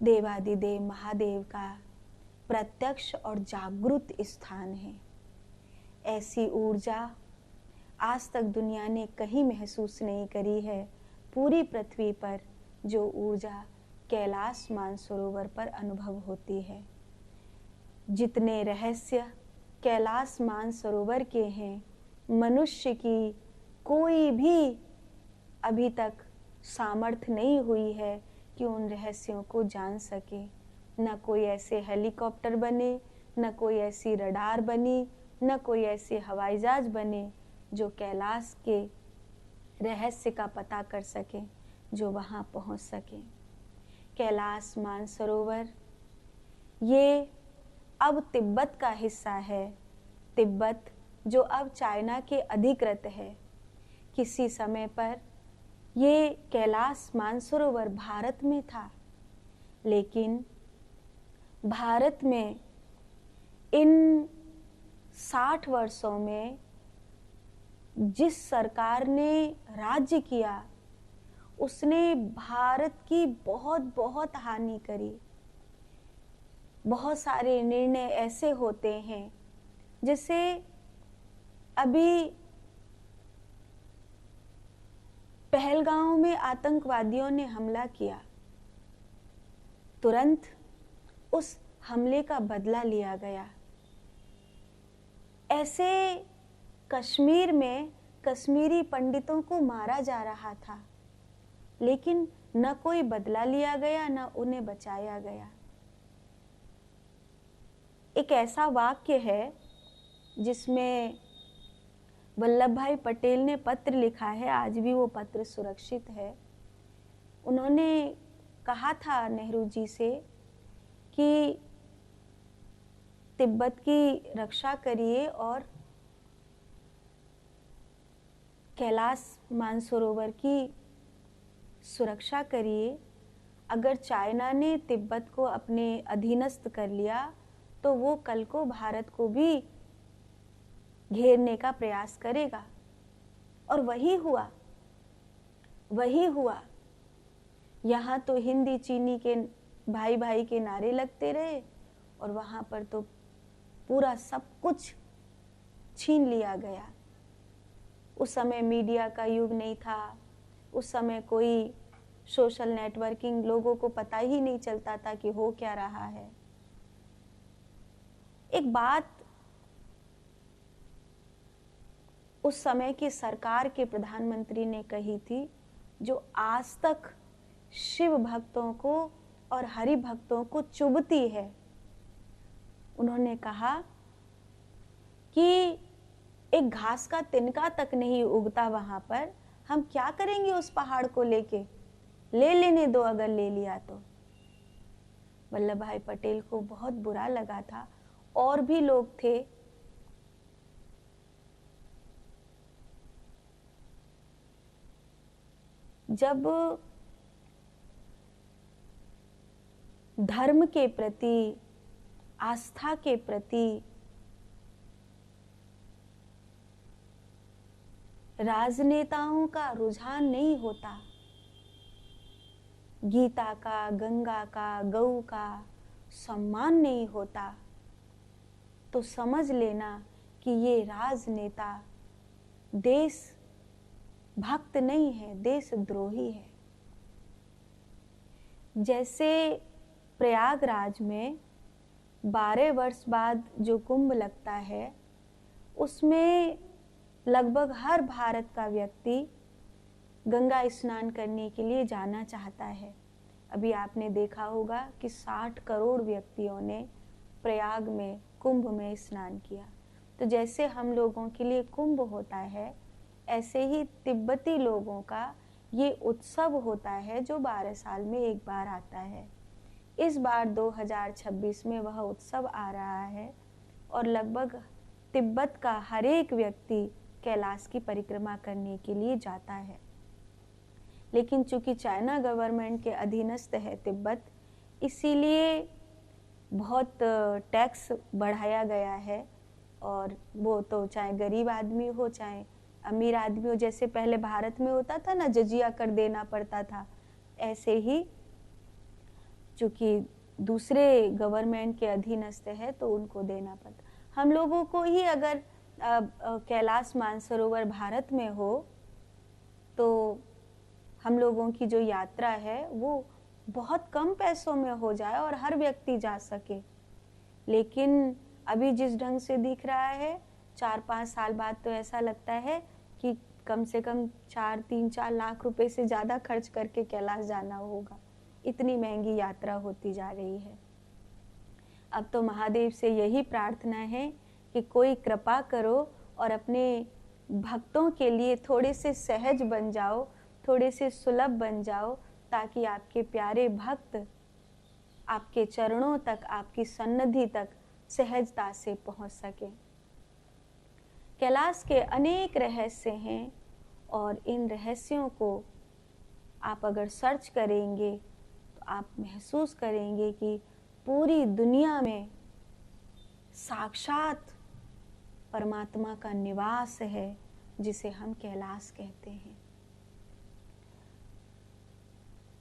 देवादिदेव महादेव का प्रत्यक्ष और जागृत स्थान है। ऐसी ऊर्जा आज तक दुनिया ने कहीं महसूस नहीं करी है पूरी पृथ्वी पर, जो ऊर्जा कैलाश मानसरोवर पर अनुभव होती है। जितने रहस्य कैलाश मानसरोवर के हैं, मनुष्य की कोई भी अभी तक सामर्थ्य नहीं हुई है कि उन रहस्यों को जान सके। न कोई ऐसे हेलीकॉप्टर बने, न कोई ऐसी रडार बनी, न कोई ऐसे हवाई जहाज बने जो कैलाश के रहस्य का पता कर सके, जो वहाँ पहुँच सके। कैलाश मानसरोवर ये अब तिब्बत का हिस्सा है। तिब्बत जो अब चाइना के अधिकृत है। किसी समय पर ये कैलाश मानसरोवर भारत में था, लेकिन भारत में इन 60 वर्षों में जिस सरकार ने राज्य किया, उसने भारत की बहुत बहुत हानि करी। बहुत सारे निर्णय ऐसे होते हैं, जैसे अभी पहलगांव में आतंकवादियों ने हमला किया, तुरंत उस हमले का बदला लिया गया। ऐसे कश्मीर में कश्मीरी पंडितों को मारा जा रहा था, लेकिन न कोई बदला लिया गया, न उन्हें बचाया गया। एक ऐसा वाक्य है जिसमें वल्लभ भाई पटेल ने पत्र लिखा है, आज भी वो पत्र सुरक्षित है। उन्होंने कहा था नेहरू जी से कि तिब्बत की रक्षा करिए और कैलाश मानसरोवर की सुरक्षा करिए। अगर चाइना ने तिब्बत को अपने अधीनस्थ कर लिया तो वो कल को भारत को भी घेरने का प्रयास करेगा। और वही हुआ, वही हुआ। यहाँ तो हिंदी चीनी के भाई भाई के नारे लगते रहे और वहाँ पर तो पूरा सब कुछ छीन लिया गया। उस समय मीडिया का युग नहीं था, उस समय कोई सोशल नेटवर्किंग, लोगों को पता ही नहीं चलता था कि हो क्या रहा है। एक बात उस समय की सरकार के प्रधानमंत्री ने कही थी, जो आज तक शिव भक्तों को और हरि भक्तों को चुभती है। उन्होंने कहा कि एक घास का तिनका तक नहीं उगता वहां पर, हम क्या करेंगे उस पहाड़ को लेके, ले लेने दो अगर ले लिया तो। वल्लभ भाई पटेल को बहुत बुरा लगा था। और भी लोग थे, जब धर्म के प्रति, आस्था के प्रति राजनेताओं का रुझान नहीं होता, गीता का, गंगा का, गौ का सम्मान नहीं होता, तो समझ लेना कि ये राजनेता देश भक्त नहीं है, देशद्रोही है। जैसे प्रयागराज में 12 वर्ष बाद जो कुंभ लगता है, उसमें लगभग हर भारत का व्यक्ति गंगा स्नान करने के लिए जाना चाहता है। अभी आपने देखा होगा कि 60 करोड़ व्यक्तियों ने प्रयाग में, कुंभ में स्नान किया। तो जैसे हम लोगों के लिए कुंभ होता है, ऐसे ही तिब्बती लोगों का ये उत्सव होता है जो 12 साल में एक बार आता है। इस बार 2026 में वह उत्सव आ रहा है और लगभग तिब्बत का हर एक व्यक्ति कैलाश की परिक्रमा करने के लिए जाता है। लेकिन चूंकि चाइना गवर्नमेंट के अधीनस्थ है तिब्बत, इसीलिए बहुत टैक्स बढ़ाया गया है। और वो तो चाहे गरीब आदमी हो चाहे अमीर आदमी हो, जैसे पहले भारत में होता था ना, जजिया कर देना पड़ता था, ऐसे ही चूँकि दूसरे गवर्नमेंट के अधीनस्थ है तो उनको देना पड़ता। हम लोगों को ही अगर कैलाश मानसरोवर भारत में हो तो हम लोगों की जो यात्रा है वो बहुत कम पैसों में हो जाए और हर व्यक्ति जा सके। लेकिन अभी जिस ढंग से दिख रहा है 4-5 साल बाद तो ऐसा लगता है कि कम से कम 3-4 लाख रुपए से ज़्यादा खर्च करके कैलाश जाना होगा। इतनी महंगी यात्रा होती जा रही है। अब तो महादेव से यही प्रार्थना है कि कोई कृपा करो और अपने भक्तों के लिए थोड़े से सहज बन जाओ, थोड़े से सुलभ बन जाओ, ताकि आपके प्यारे भक्त आपके चरणों तक, आपकी सन्निधि तक सहजता से पहुंच सके। कैलाश के अनेक रहस्य हैं और इन रहस्यों को आप अगर सर्च करेंगे तो आप महसूस करेंगे कि पूरी दुनिया में साक्षात परमात्मा का निवास है, जिसे हम कैलाश कहते हैं।